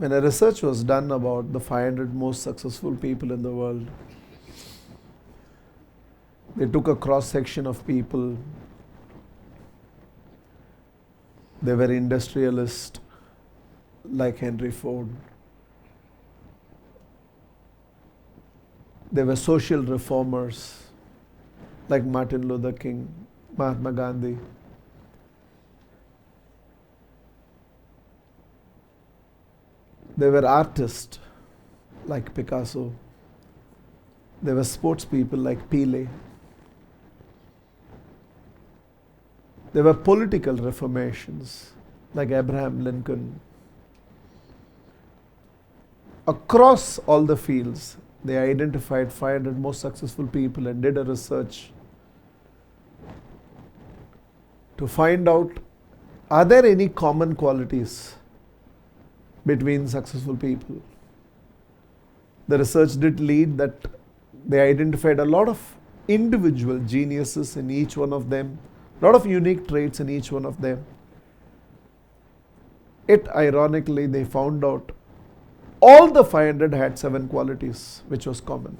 when a research was done about the 500 most successful people in the world, they took a cross section of people. They were industrialists like Henry Ford. They were social reformers like Martin Luther King, Mahatma Gandhi. They were artists like Picasso. They were sports people like Pele. There were political reformations like Abraham Lincoln. Across all the fields, they identified 500 most successful people and did a research to find out, are there any common qualities between successful people? The research did lead that they identified a lot of individual geniuses in each one of them, a lot of unique traits in each one of them. Yet, ironically, they found out all the 500 had 7 qualities, which was common.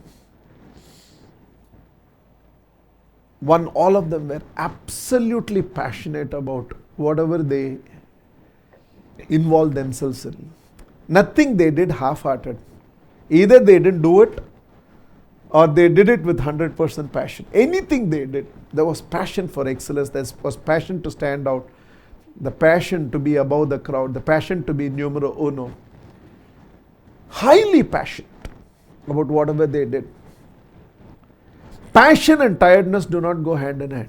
One, all of them were absolutely passionate about whatever they involved themselves in. Nothing they did half-hearted. Either they didn't do it or they did it with 100% passion. Anything they did, there was passion for excellence, there was passion to stand out, the passion to be above the crowd, the passion to be numero uno. Highly passionate about whatever they did. Passion and tiredness do not go hand in hand.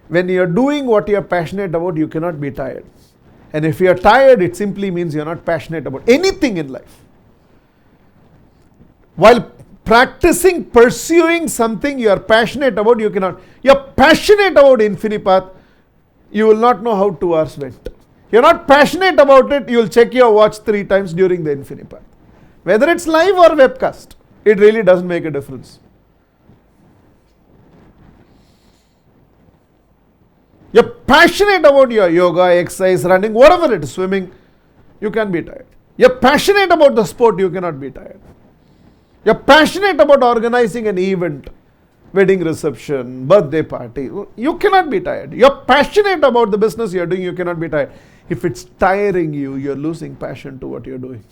When you are doing what you are passionate about, you cannot be tired. And if you are tired, it simply means you are not passionate about anything in life. While practicing, pursuing something you are passionate about, you cannot. You are passionate about Infinipath, you will not know how 2 hours went. You are not passionate about it, you will check your watch 3 times during the Infinipath. Whether it's live or webcast, it really doesn't make a difference. You're passionate about your yoga, exercise, running, whatever it is, swimming, you can be tired. You're passionate about the sport, you cannot be tired. You're passionate about organizing an event, wedding reception, birthday party, you cannot be tired. You're passionate about the business you're doing, you cannot be tired. If it's tiring you, you're losing passion to what you're doing.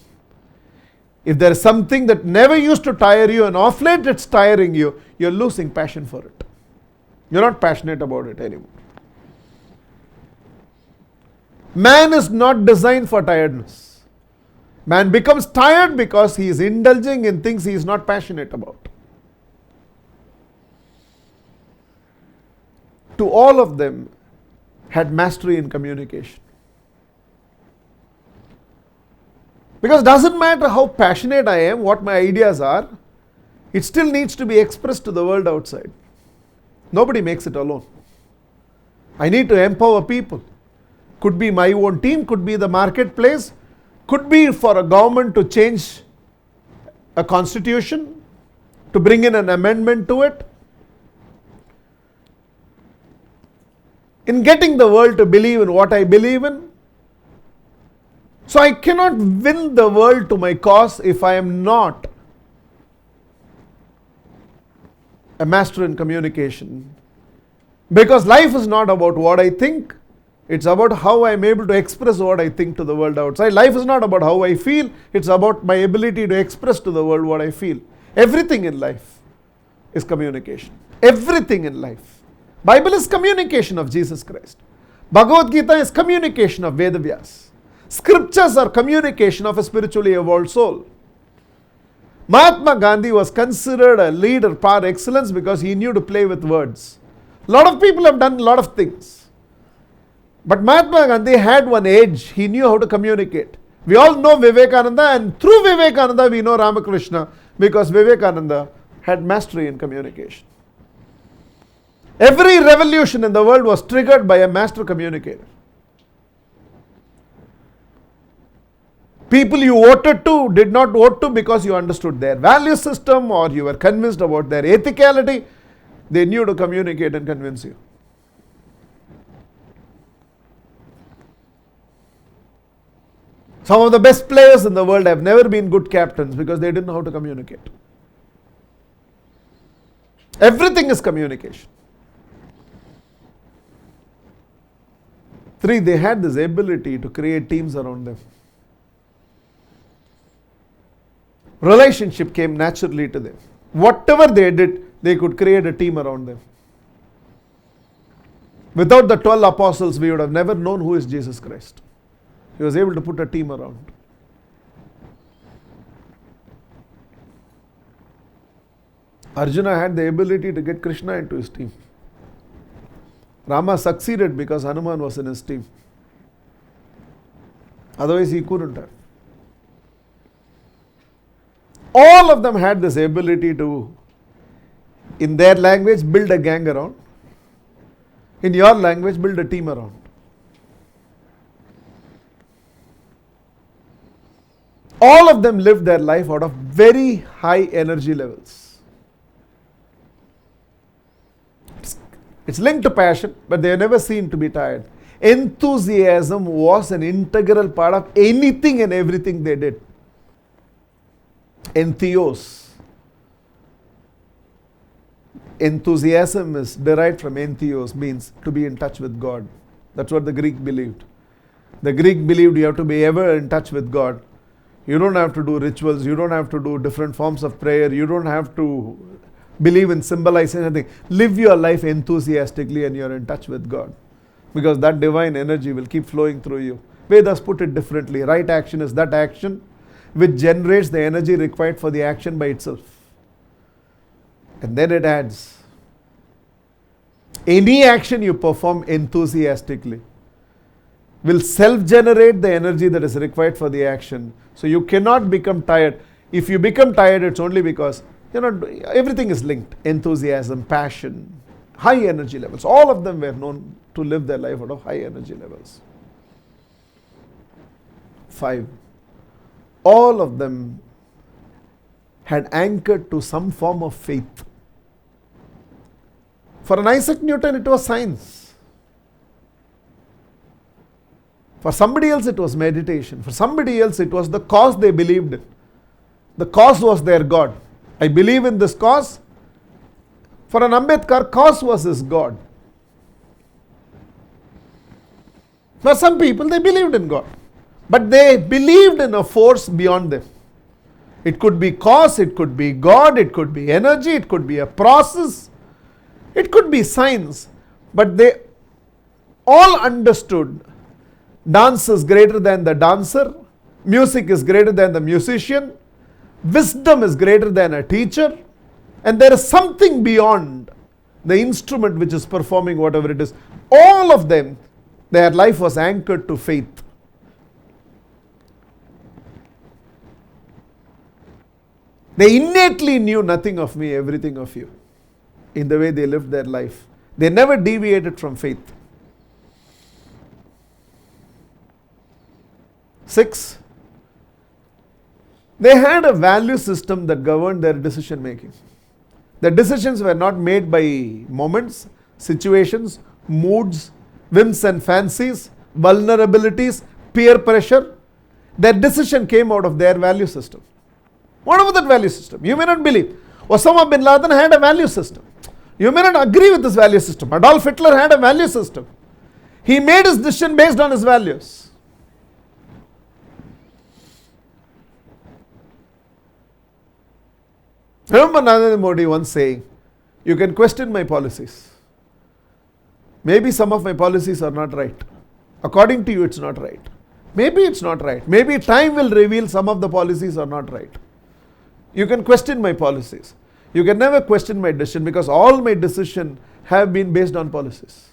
If there is something that never used to tire you and off late it's tiring you, you're losing passion for it. You're not passionate about it anymore. Man is not designed for tiredness. Man becomes tired because he is indulging in things he is not passionate about. To all of them had mastery in communication. Because it doesn't matter how passionate I am, what my ideas are, it still needs to be expressed to the world outside. Nobody makes it alone. I need to empower people. Could be my own team, could be the marketplace, could be for a government to change a constitution, to bring in an amendment to it. In getting the world to believe in what I believe in. So I cannot win the world to my cause if I am not a master in communication. Because life is not about what I think, it's about how I am able to express what I think to the world outside. Life is not about how I feel, it's about my ability to express to the world what I feel. Everything in life is communication. Everything in life. Bible is communication of Jesus Christ. Bhagavad Gita is communication of Vedavyas. Scriptures are communication of a spiritually evolved soul. Mahatma Gandhi was considered a leader par excellence because he knew to play with words. A lot of people have done a lot of things. But Mahatma Gandhi had one edge. He knew how to communicate. We all know Vivekananda, and through Vivekananda we know Ramakrishna, because Vivekananda had mastery in communication. Every revolution in the world was triggered by a master communicator. People you voted to did not vote to because you understood their value system or you were convinced about their ethicality. They knew to communicate and convince you. Some of the best players in the world have never been good captains because they didn't know how to communicate. Everything is communication. 3, they had this ability to create teams around them. Relationship came naturally to them. Whatever they did, they could create a team around them. Without the 12 apostles, we would have never known who is Jesus Christ. He was able to put a team around. Arjuna had the ability to get Krishna into his team. Rama succeeded because Hanuman was in his team. Otherwise he couldn't have. All of them had this ability to, in their language, build a gang around. In your language, build a team around. All of them lived their life out of very high energy levels. It's linked to passion, but they are never seen to be tired. Enthusiasm was an integral part of anything and everything they did. Entheos. Enthusiasm is derived from entheos, means to be in touch with God. That's what the Greek believed. The Greek believed you have to be ever in touch with God. You don't have to do rituals. You don't have to do different forms of prayer. You don't have to believe in symbolizing anything. Live your life enthusiastically and you're in touch with God. Because that divine energy will keep flowing through you. Vedas put it differently. Right action is that action which generates the energy required for the action by itself. And then it adds. Any action you perform enthusiastically will self-generate the energy that is required for the action. So you cannot become tired. If you become tired, it's only because everything is linked. Enthusiasm, passion, high energy levels. All of them were known to live their life out of high energy levels. 5. All of them had anchored to some form of faith. For an Isaac Newton, it was science. For somebody else, it was meditation. For somebody else, it was the cause they believed in. The cause was their God. I believe in this cause. For an Ambedkar, cause was his God. For some people, they believed in God. But they believed in a force beyond them. It could be cause, it could be God, it could be energy, it could be a process, it could be science. But they all understood dance is greater than the dancer, music is greater than the musician, wisdom is greater than a teacher, and there is something beyond the instrument which is performing whatever it is. All of them, their life was anchored to faith. They innately knew nothing of me, everything of you, in the way they lived their life. They never deviated from faith. 6. They had a value system that governed their decision making. The decisions were not made by moments, situations, moods, whims and fancies, vulnerabilities, peer pressure. Their decision came out of their value system. What about that value system? You may not believe. Osama bin Laden had a value system. You may not agree with this value system. Adolf Hitler had a value system. He made his decision based on his values. I remember Narendra Modi once saying, you can question my policies. Maybe some of my policies are not right. According to you, it's not right. Maybe it's not right. Maybe time will reveal some of the policies are not right. You can question my policies. You can never question my decision because all my decisions have been based on policies.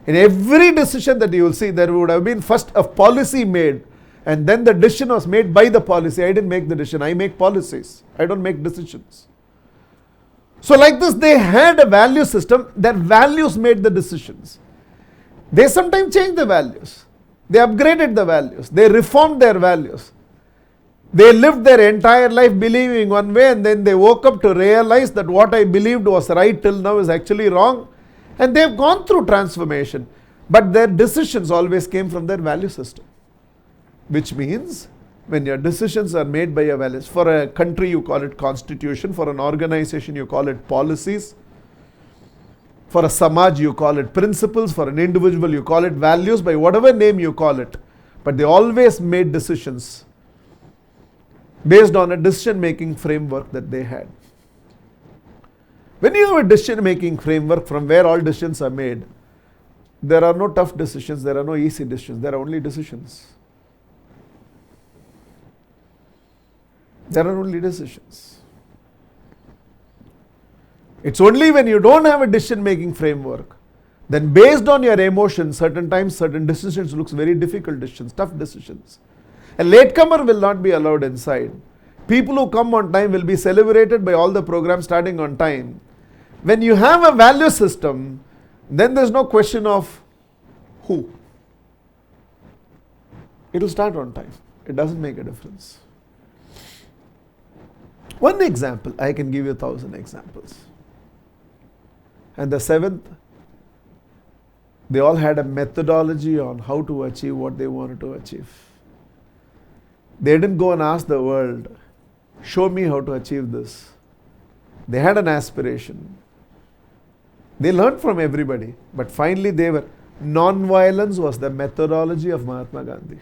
In every decision that you will see, there would have been first a policy made and then the decision was made by the policy. I didn't make the decision. I make policies. I don't make decisions. So like this, they had a value system. Their values made the decisions. They sometimes changed the values. They upgraded the values. They reformed their values. They lived their entire life believing one way and then they woke up to realize that what I believed was right till now is actually wrong. And they've gone through transformation. But their decisions always came from their value system. which means when your decisions are made by your values, for a country you call it constitution, for an organization you call it policies, for a samaj you call it principles, for an individual you call it values, by whatever name you call it. But they always made decisions based on a decision-making framework that they had. When you have a decision-making framework from where all decisions are made, there are no tough decisions, there are no easy decisions, there are only decisions. There are only decisions. It's only when you don't have a decision-making framework, then based on your emotions, certain times, certain decisions looks very difficult decisions, tough decisions. A latecomer will not be allowed inside. People who come on time will be celebrated by all the programs starting on time. When you have a value system, then there's no question of who. It will start on time. It doesn't make a difference. One example, I can give you 1,000 examples. And the seventh, they all had a methodology on how to achieve what they wanted to achieve. They didn't go and ask the world, show me how to achieve this. They had an aspiration. They learned from everybody, but finally they were, non-violence was the methodology of Mahatma Gandhi.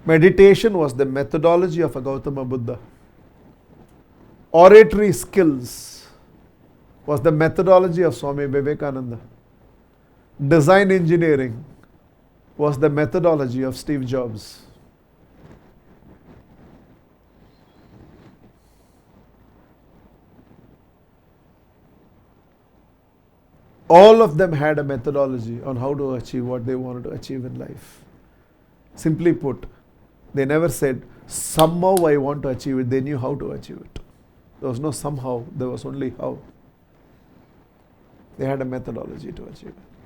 Meditation was the methodology of a Gautama Buddha. Oratory skills was the methodology of Swami Vivekananda. Design engineering was the methodology of Steve Jobs. All of them had a methodology on how to achieve what they wanted to achieve in life. Simply put, they never said, somehow I want to achieve it. They knew how to achieve it. There was no somehow, there was only how. They had a methodology to achieve it.